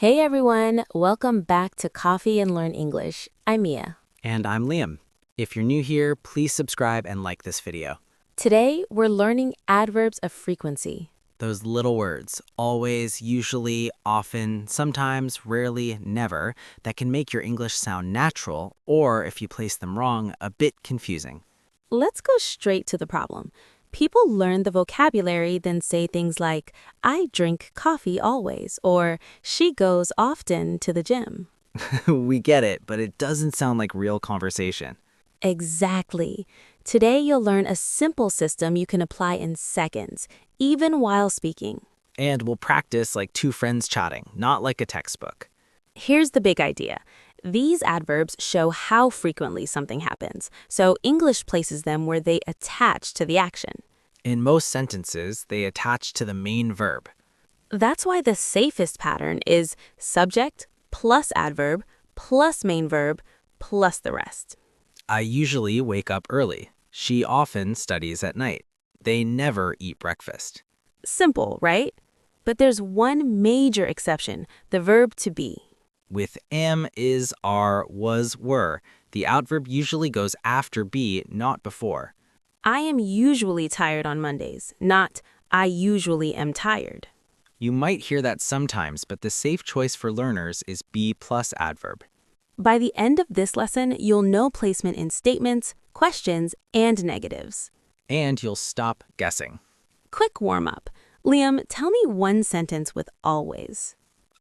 Hey everyone, welcome back to Coffee and Learn English. I'm Mia. And I'm Liam. If you're new here, please subscribe and like this video. Today, we're learning adverbs of frequency. Those little words, always, usually, often, sometimes, rarely, never, that can make your English sound natural, or if you place them wrong, a bit confusing. Let's go straight to the problem. People learn the vocabulary, then say things like, I drink coffee always, or she goes often to the gym. We get it, but it doesn't sound like real conversation. Exactly. Today, you'll learn a simple system you can apply in seconds, even while speaking. And we'll practice like two friends chatting, not like a textbook. Here's the big idea. These adverbs show how frequently something happens, so English places them where they attach to the action. In most sentences, they attach to the main verb. That's why the safest pattern is subject plus adverb plus main verb plus the rest. I usually wake up early. She often studies at night. They never eat breakfast. Simple, right? But there's one major exception, the verb to be. With am, is, are, was, were, the adverb usually goes after be, not before. I am usually tired on Mondays, not I usually am tired. You might hear that sometimes, but the safe choice for learners is be plus adverb. By the end of this lesson, you'll know placement in statements, questions, and negatives. And you'll stop guessing. Quick warm-up. Liam, tell me one sentence with always.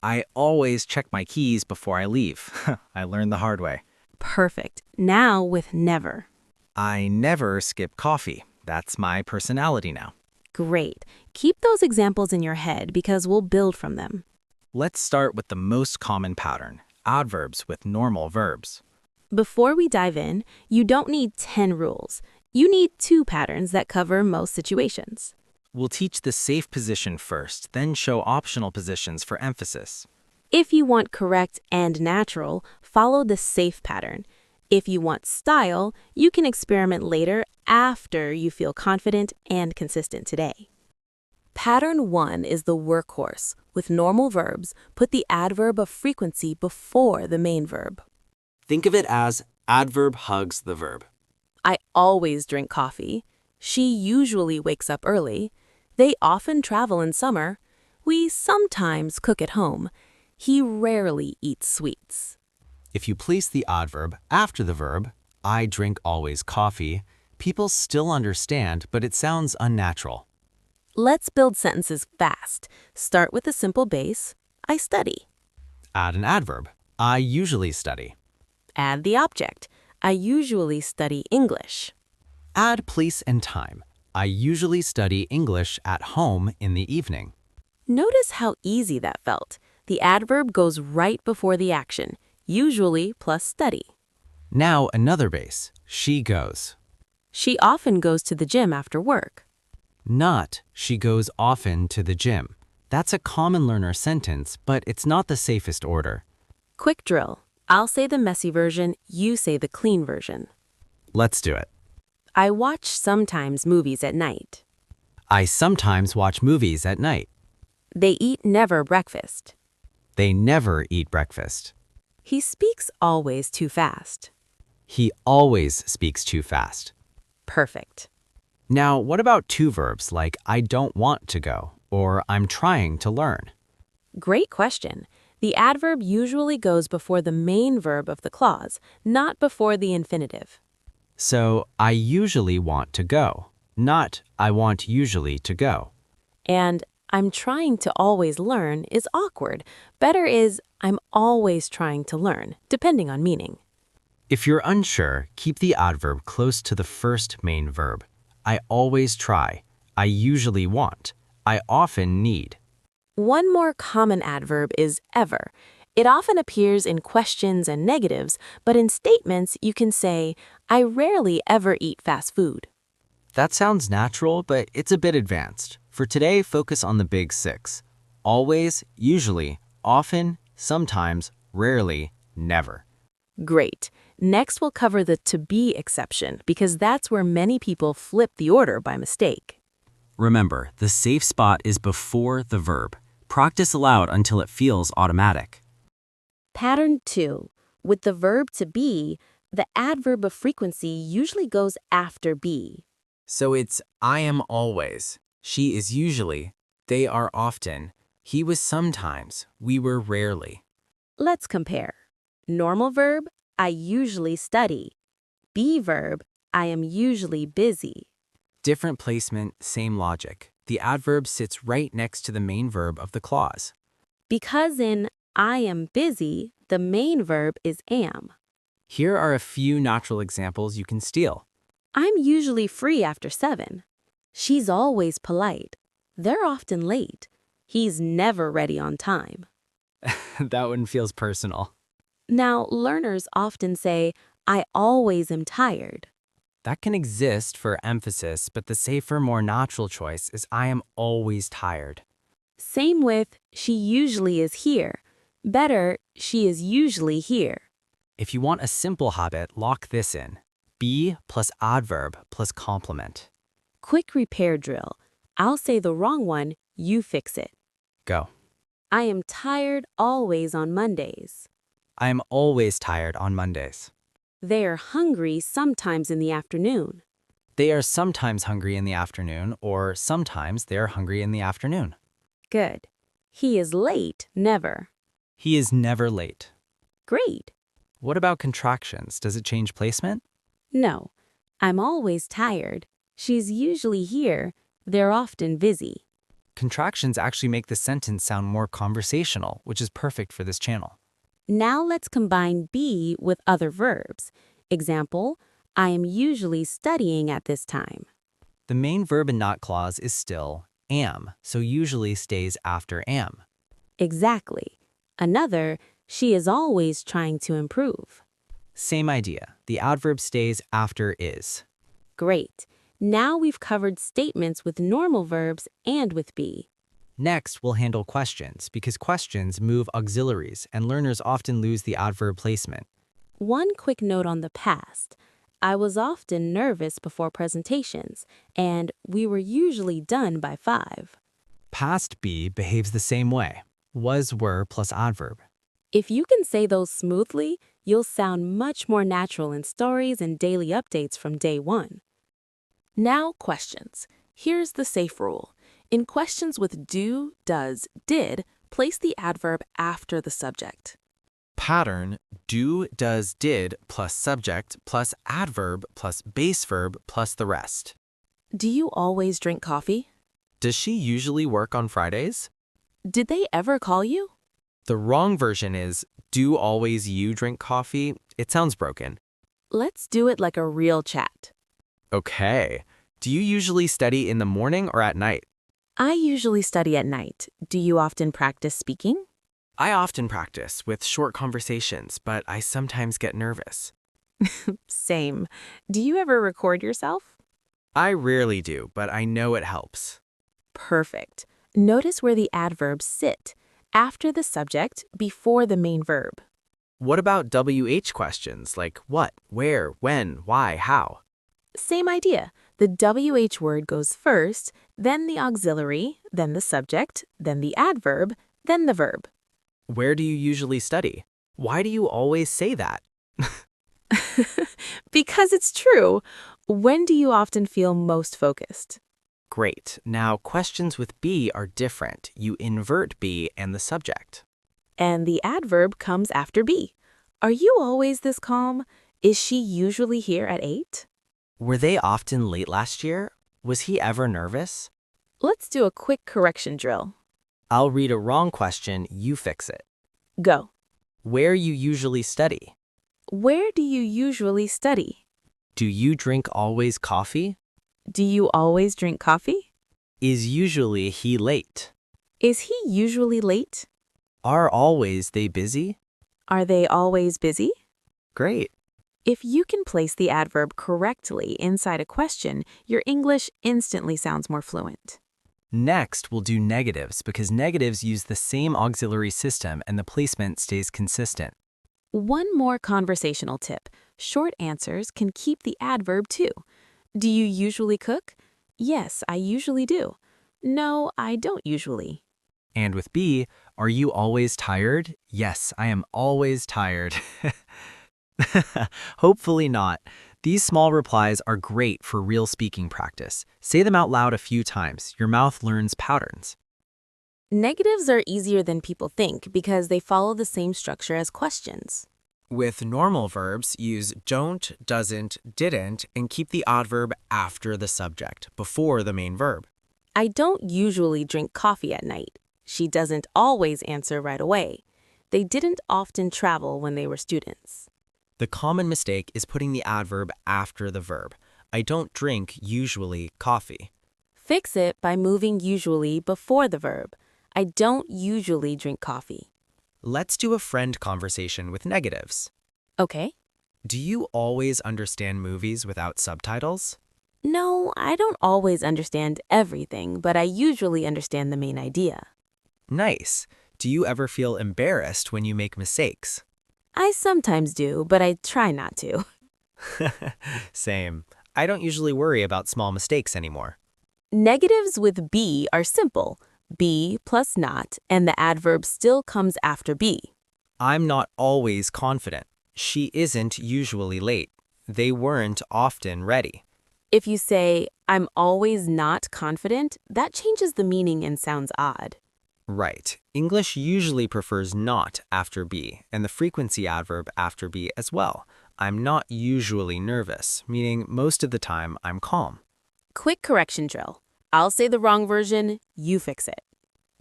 I always check my keys before I leave. I learned the hard way. Perfect. Now with never. I never skip coffee. That's my personality now. Great. Keep those examples in your head because we'll build from them. Let's start with the most common pattern, adverbs with normal verbs. Before we dive in, you don't need 10 rules. You need 2 patterns that cover most situations. We'll teach the safe position first, then show optional positions for emphasis. If you want correct and natural, follow the safe pattern. If you want style, you can experiment later after you feel confident and consistent today. Pattern 1 is the workhorse. With normal verbs, put the adverb of frequency before the main verb. Think of it as adverb hugs the verb. I always drink coffee. She usually wakes up early. They often travel in summer. We sometimes cook at home. He rarely eats sweets. If you place the adverb after the verb, I drink always coffee, people still understand, but it sounds unnatural. Let's build sentences fast. Start with a simple base, I study. Add an adverb, I usually study. Add the object, I usually study English. Add place and time. I usually study English at home in the evening. Notice how easy that felt. The adverb goes right before the action, usually plus study. Now another base, she goes. She often goes to the gym after work. Not, she goes often to the gym. That's a common learner sentence, but it's not the safest order. Quick drill. I'll say the messy version, you say the clean version. Let's do it. I watch sometimes movies at night. I sometimes watch movies at night. They eat never breakfast. They never eat breakfast. He speaks always too fast. He always speaks too fast. Perfect. Now, what about two verbs like I don't want to go or I'm trying to learn? Great question. The adverb usually goes before the main verb of the clause, not before the infinitive. So, I usually want to go, not I want usually to go. And I'm trying to always learn is awkward. Better is I'm always trying to learn, depending on meaning. If you're unsure, keep the adverb close to the first main verb. I always try. I usually want. I often need. One more common adverb is ever. It often appears in questions and negatives, but in statements you can say, I rarely ever eat fast food. That sounds natural, but it's a bit advanced. For today, focus on the big 6. Always, usually, often, sometimes, rarely, never. Great. Next we'll cover the to be exception because that's where many people flip the order by mistake. Remember, the safe spot is before the verb. Practice aloud until it feels automatic. Pattern 2. With the verb to be, the adverb of frequency usually goes after be. So it's I am always, she is usually, they are often, he was sometimes, we were rarely. Let's compare. Normal verb, I usually study. Be verb, I am usually busy. Different placement, same logic. The adverb sits right next to the main verb of the clause. Because in I am busy, the main verb is am. Here are a few natural examples you can steal. I'm usually free after 7. She's always polite. They're often late. He's never ready on time. That one feels personal. Now, learners often say, I always am tired. That can exist for emphasis, but the safer, more natural choice is I am always tired. Same with, she usually is here. Better, she is usually here. If you want a simple habit, lock this in. Be plus adverb plus complement. Quick repair drill. I'll say the wrong one, you fix it. Go. I am tired always on Mondays. I am always tired on Mondays. They are hungry sometimes in the afternoon. They are sometimes hungry in the afternoon, or sometimes they are hungry in the afternoon. Good. He is late, never. He is never late. Great. What about contractions? Does it change placement? No. I'm always tired. She's usually here. They're often busy. Contractions actually make the sentence sound more conversational, which is perfect for this channel. Now let's combine be with other verbs. Example, I am usually studying at this time. The main verb in not clause is still am, so usually stays after am. Exactly. Another, she is always trying to improve. Same idea. The adverb stays after is. Great. Now we've covered statements with normal verbs and with be. Next, we'll handle questions, because questions move auxiliaries and learners often lose the adverb placement. One quick note on the past. I was often nervous before presentations, and we were usually done by 5. Past be behaves the same way. Was, were plus adverb. If you can say those smoothly, you'll sound much more natural in stories and daily updates from day 1. Now, questions. Here's the safe rule. In questions with do, does, did, place the adverb after the subject. Pattern, do, does, did plus subject plus adverb plus base verb plus the rest. Do you always drink coffee? Does she usually work on Fridays? Did they ever call you? The wrong version is, do always you drink coffee? It sounds broken. Let's do it like a real chat. Okay. Do you usually study in the morning or at night? I usually study at night. Do you often practice speaking? I often practice with short conversations, but I sometimes get nervous. Same. Do you ever record yourself? I rarely do, but I know it helps. Perfect. Notice where the adverbs sit, after the subject, before the main verb. What about WH questions like what, where, when, why, how? Same idea. The WH word goes first, then the auxiliary, then the subject, then the adverb, then the verb. Where do you usually study? Why do you always say that? Because it's true. When do you often feel most focused? Great. Now, questions with be are different. You invert be and the subject. And the adverb comes after be. Are you always this calm? Is she usually here at 8? Were they often late last year? Was he ever nervous? Let's do a quick correction drill. I'll read a wrong question, you fix it. Go. Where you usually study? Where do you usually study? Do you drink always coffee? Do you always drink coffee? Is usually he late? Is he usually late? Are always they busy? Are they always busy? Great. If you can place the adverb correctly inside a question, your English instantly sounds more fluent. Next, we'll do negatives because negatives use the same auxiliary system and the placement stays consistent. One more conversational tip. Short answers can keep the adverb too. Do you usually cook? Yes, I usually do. No, I don't usually. And with be, are you always tired? Yes, I am always tired. Hopefully not. These small replies are great for real speaking practice. Say them out loud a few times. Your mouth learns patterns. Negatives are easier than people think because they follow the same structure as questions. With normal verbs, use don't, doesn't, didn't, and keep the adverb after the subject, before the main verb. I don't usually drink coffee at night. She doesn't always answer right away. They didn't often travel when they were students. The common mistake is putting the adverb after the verb. I don't drink, usually, coffee. Fix it by moving usually before the verb. I don't usually drink coffee. Let's do a friend conversation with negatives. Okay. Do you always understand movies without subtitles? No, I don't always understand everything, but I usually understand the main idea. Nice. Do you ever feel embarrassed when you make mistakes? I sometimes do, but I try not to. Same. I don't usually worry about small mistakes anymore. Negatives with be are simple. Be plus not, and the adverb still comes after be. I'm not always confident. She isn't usually late. They weren't often ready. If you say, I'm always not confident, that changes the meaning and sounds odd. Right. English usually prefers not after be, and the frequency adverb after be as well. I'm not usually nervous, meaning most of the time I'm calm. Quick correction drill. I'll say the wrong version, you fix it.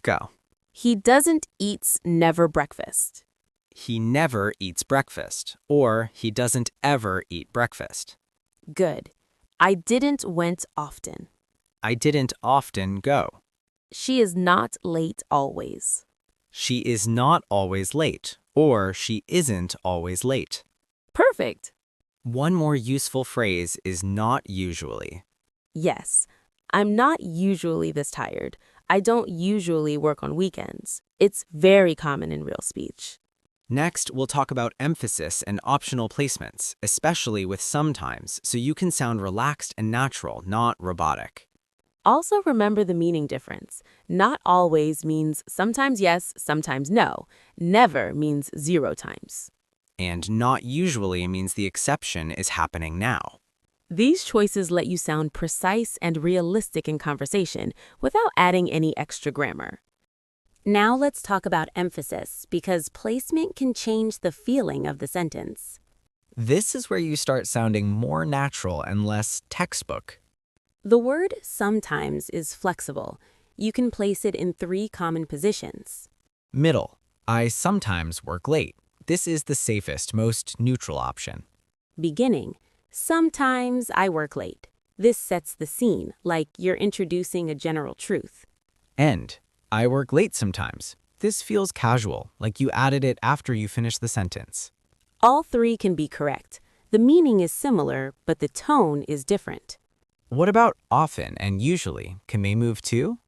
Go. He doesn't eats never breakfast. He never eats breakfast, or he doesn't ever eat breakfast. Good. I didn't went often. I didn't often go. She is not late always. She is not always late, or she isn't always late. Perfect. One more useful phrase is not usually. Yes, I'm not usually this tired. I don't usually work on weekends. It's very common in real speech. Next, we'll talk about emphasis and optional placements, especially with sometimes, so you can sound relaxed and natural, not robotic. Also remember the meaning difference. Not always means sometimes yes, sometimes no. Never means 0 times. And not usually means the exception is happening now. These choices let you sound precise and realistic in conversation without adding any extra grammar. Now let's talk about emphasis, because placement can change the feeling of the sentence. This is where you start sounding more natural and less textbook. The word sometimes is flexible. You can place it in 3 common positions. Middle. I sometimes work late. This is the safest, most neutral option. Beginning. Sometimes I work late. This sets the scene, like you're introducing a general truth. End. I work late sometimes. This feels casual, like you added it after you finish the sentence. All 3 can be correct. The meaning is similar, but the tone is different. What about often and usually? Can they move too?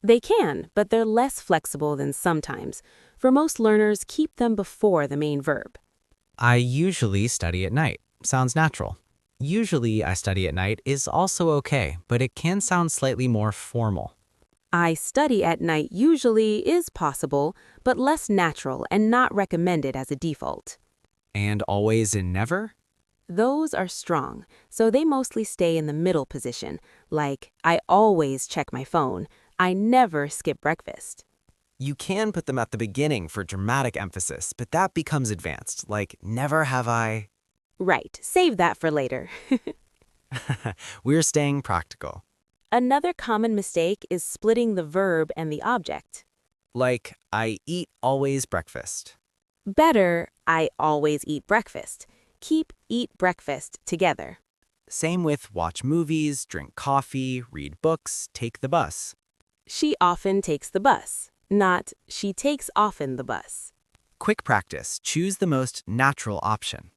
They can, but they're less flexible than sometimes. For most learners, keep them before the main verb. I usually study at night. Sounds natural. Usually I study at night is also okay, but it can sound slightly more formal. I study at night usually is possible, but less natural and not recommended as a default. And always and never? Those are strong, so they mostly stay in the middle position, like I always check my phone. I never skip breakfast. You can put them at the beginning for dramatic emphasis, but that becomes advanced, like never have I. Right, save that for later. We're staying practical. Another common mistake is splitting the verb and the object. Like, I eat always breakfast. Better, I always eat breakfast. Keep eat breakfast together. Same with watch movies, drink coffee, read books, take the bus. She often takes the bus, not she takes often the bus. Quick practice. Choose the most natural option.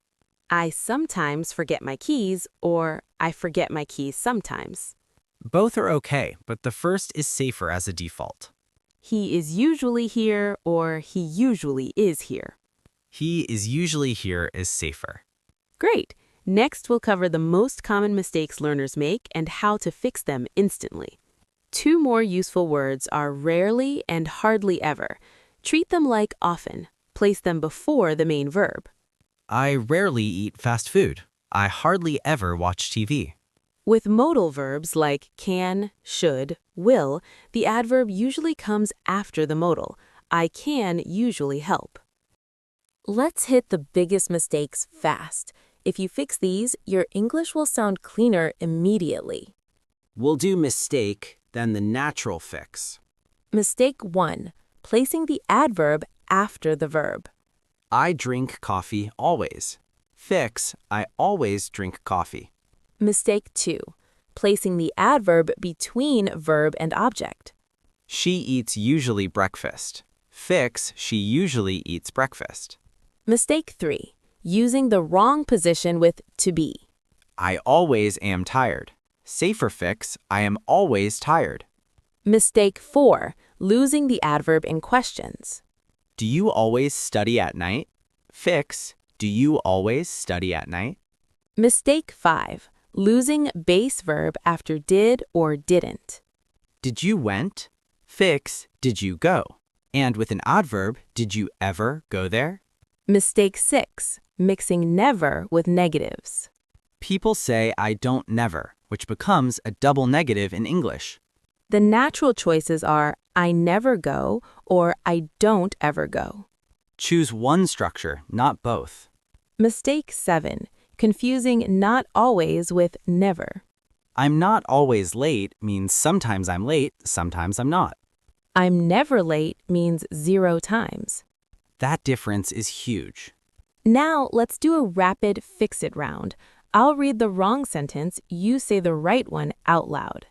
I sometimes forget my keys, or I forget my keys sometimes. Both are okay, but the first is safer as a default. He is usually here, or he usually is here. He is usually here is safer. Great. Next, we'll cover the most common mistakes learners make and how to fix them instantly. Two more useful words are rarely and hardly ever. Treat them like often. Place them before the main verb. I rarely eat fast food. I hardly ever watch TV. With modal verbs like can, should, will, the adverb usually comes after the modal. I can usually help. Let's hit the biggest mistakes fast. If you fix these, your English will sound cleaner immediately. We'll do mistake, then the natural fix. Mistake 1. Placing the adverb after the verb. I drink coffee always. Fix, I always drink coffee. Mistake 2. Placing the adverb between verb and object. She eats usually breakfast. Fix, she usually eats breakfast. Mistake 3. Using the wrong position with to be. I always am tired. Safer fix, I am always tired. Mistake 4. Losing the adverb in questions. Do you always study at night? Fix, do you always study at night? Mistake 5. Losing base verb after did or didn't. Did you went? Fix, did you go? And with an adverb, did you ever go there? Mistake 6. Mixing never with negatives. People say I don't never, which becomes a double negative in English. The natural choices are I never go or I don't ever go. Choose one structure, not both. Mistake 7. Confusing not always with never. I'm not always late means sometimes I'm late, sometimes I'm not. I'm never late means 0 times. That difference is huge. Now let's do a rapid fix-it round. I'll read the wrong sentence, you say the right one out loud.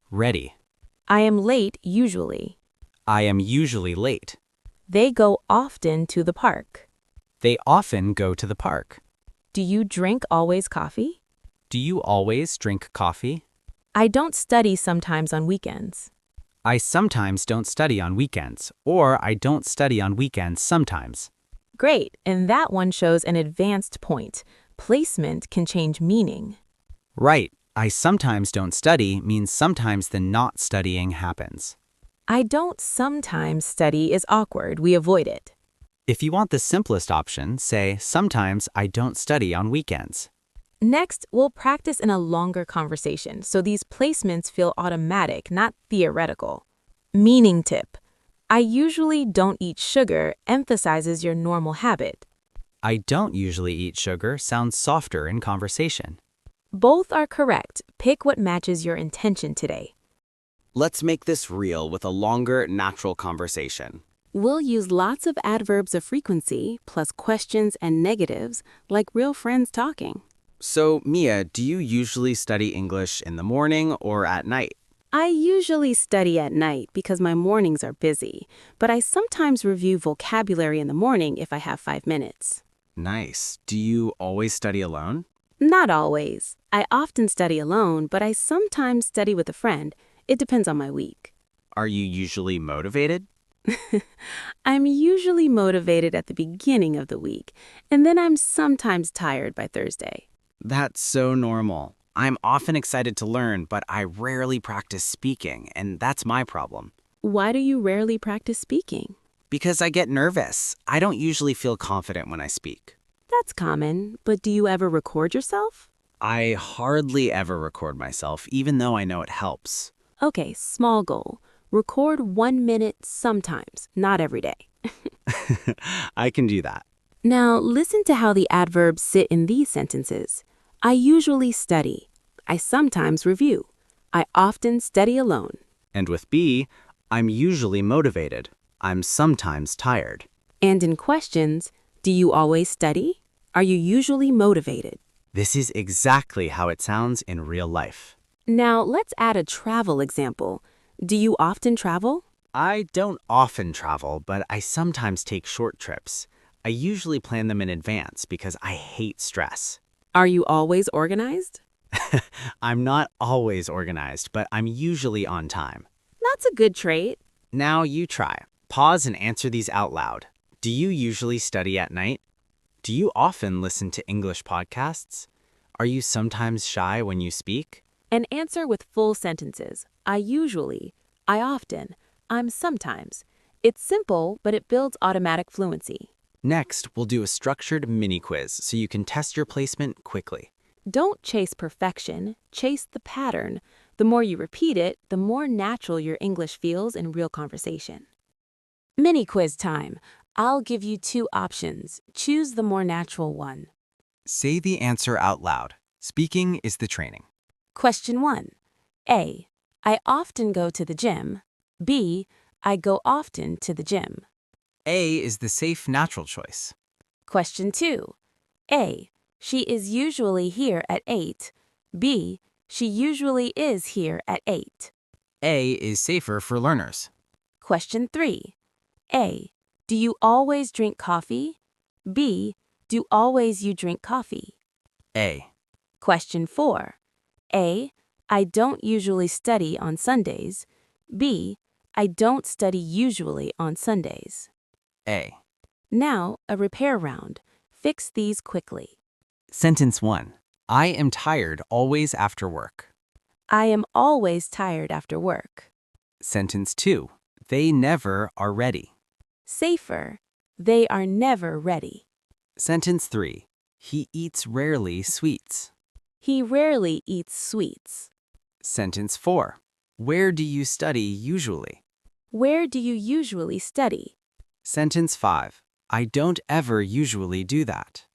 Ready. I am late usually. I am usually late. They go often to the park. They often go to the park. Do you drink always coffee? Do you always drink coffee? I don't study sometimes on weekends. I sometimes don't study on weekends, or I don't study on weekends sometimes. Great, and that one shows an advanced point. Placement can change meaning. Right. I sometimes don't study means sometimes the not studying happens. I don't sometimes study is awkward. We avoid it. If you want the simplest option, say, sometimes I don't study on weekends. Next, we'll practice in a longer conversation, so these placements feel automatic, not theoretical. Meaning tip. I usually don't eat sugar emphasizes your normal habit. I don't usually eat sugar sounds softer in conversation. Both are correct. Pick what matches your intention today. Let's make this real with a longer, natural conversation. We'll use lots of adverbs of frequency, plus questions and negatives, like real friends talking. So, Mia, do you usually study English in the morning or at night? I usually study at night because my mornings are busy, but I sometimes review vocabulary in the morning if I have 5 minutes. Nice. Do you always study alone? Not always. I often study alone, but I sometimes study with a friend. It depends on my week. Are you usually motivated? I'm usually motivated at the beginning of the week, and then I'm sometimes tired by Thursday. That's so normal. I'm often excited to learn, but I rarely practice speaking, and that's my problem. Why do you rarely practice speaking? Because I get nervous. I don't usually feel confident when I speak. That's common, but do you ever record yourself? I hardly ever record myself, even though I know it helps. Okay, small goal. Record 1 minute sometimes, not every day. I can do that. Now, listen to how the adverbs sit in these sentences. I usually study. I sometimes review. I often study alone. And with be, I'm usually motivated. I'm sometimes tired. And in questions, do you always study? Are you usually motivated? This is exactly how it sounds in real life. Now, let's add a travel example. Do you often travel? I don't often travel, but I sometimes take short trips. I usually plan them in advance because I hate stress. Are you always organized? I'm not always organized, but I'm usually on time. That's a good trait. Now you try. Pause and answer these out loud. Do you usually study at night? Do you often listen to English podcasts? Are you sometimes shy when you speak? And answer with full sentences. I usually, I often, I'm sometimes. It's simple, but it builds automatic fluency. Next, we'll do a structured mini quiz so you can test your placement quickly. Don't chase perfection, chase the pattern. The more you repeat it, the more natural your English feels in real conversation. Mini quiz time. I'll give you 2 options. Choose the more natural one. Say the answer out loud. Speaking is the training. Question 1. A. I often go to the gym. B. I go often to the gym. A is the safe, natural choice. Question 2. A. She is usually here at 8. B. She usually is here at 8. A is safer for learners. Question 3. A. Do you always drink coffee? B. Do always you drink coffee? A. Question 4. A. I don't usually study on Sundays. B. I don't study usually on Sundays. A. Now, a repair round. Fix these quickly. Sentence 1. I am tired always after work. I am always tired after work. Sentence 2. They never are ready. Safer. They are never ready. Sentence 3. He eats rarely sweets. He rarely eats sweets. Sentence 4. Where do you study usually? Where do you usually study? Sentence 5. I don't ever usually do that.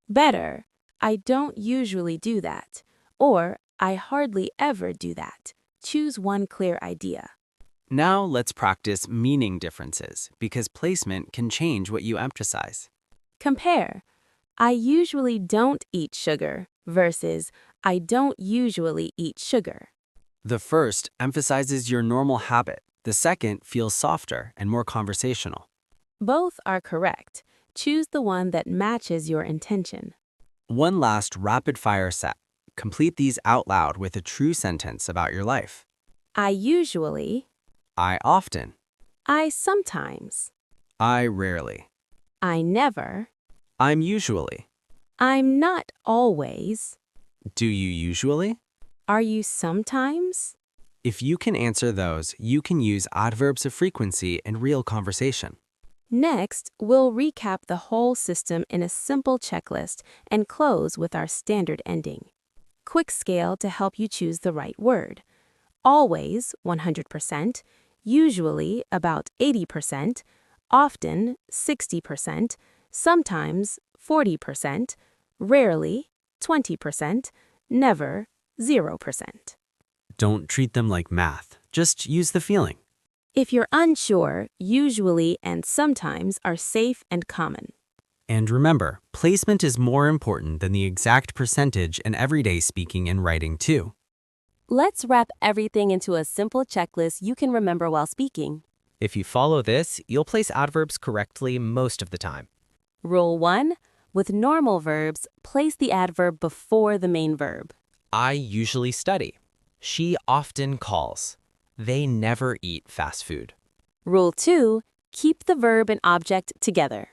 Better. I don't usually do that. Or, I hardly ever do that. Choose one clear idea. Now let's practice meaning differences because placement can change what you emphasize. Compare. I usually don't eat sugar versus I don't usually eat sugar. The first emphasizes your normal habit. The second feels softer and more conversational. Both are correct. Choose the one that matches your intention. One last rapid-fire set. Complete these out loud with a true sentence about your life. I usually. I often. I sometimes. I rarely. I never. I'm usually. I'm not always. Do you usually? Are you sometimes? If you can answer those, you can use adverbs of frequency in real conversation. Next, we'll recap the whole system in a simple checklist and close with our standard ending. Quick scale to help you choose the right word. Always, 100%. Usually, about 80%. Often, 60%. Sometimes, 40%. Rarely, 20%. Never, 0%. Don't treat them like math. Just use the feeling. If you're unsure, usually and sometimes are safe and common. And remember, placement is more important than the exact percentage in everyday speaking and writing too. Let's wrap everything into a simple checklist you can remember while speaking. If you follow this, you'll place adverbs correctly most of the time. Rule 1. With normal verbs, place the adverb before the main verb. I usually study. She often calls. They never eat fast food. Rule 2. Keep the verb and object together.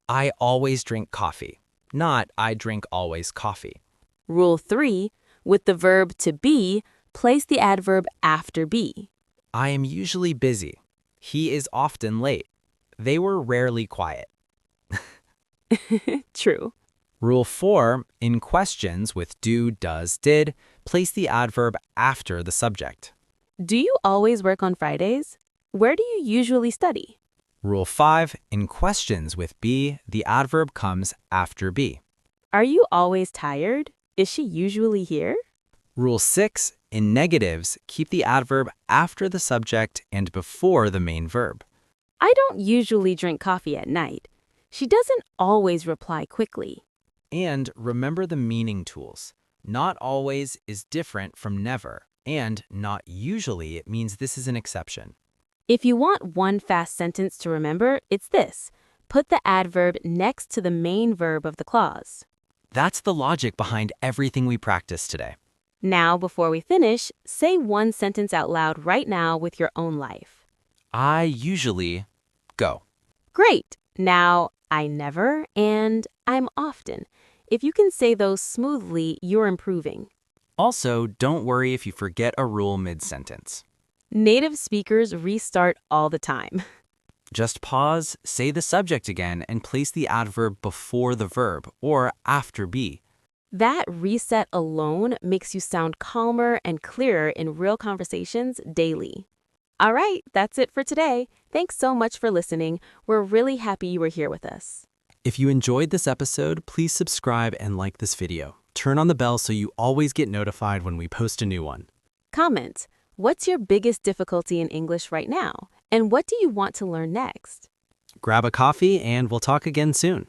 I always drink coffee. Not I drink always coffee. Rule 3. With the verb to be, place the adverb after be. I am usually busy. He is often late. They were rarely quiet. True. Rule 4. In questions with do, does, did, place the adverb after the subject. Do you always work on Fridays? Where do you usually study? Rule 5. In questions with be, the adverb comes after be. Are you always tired? Is she usually here? Rule 6. In negatives, keep the adverb after the subject and before the main verb. I don't usually drink coffee at night. She doesn't always reply quickly. And remember the meaning tools. Not always is different from never, and not usually it means this is an exception. If you want one fast sentence to remember, it's this. Put the adverb next to the main verb of the clause. That's the logic behind everything we practiced today. Now, before we finish, say one sentence out loud right now with your own life. I usually go. Great! Now, I never and I'm often. If you can say those smoothly, you're improving. Also, don't worry if you forget a rule mid-sentence. Native speakers restart all the time. Just pause, say the subject again, and place the adverb before the verb or after be. That reset alone makes you sound calmer and clearer in real conversations daily. All right, that's it for today. Thanks so much for listening. We're really happy you were here with us. If you enjoyed this episode, please subscribe and like this video. Turn on the bell so you always get notified when we post a new one. Comment, what's your biggest difficulty in English right now? And what do you want to learn next? Grab a coffee and we'll talk again soon.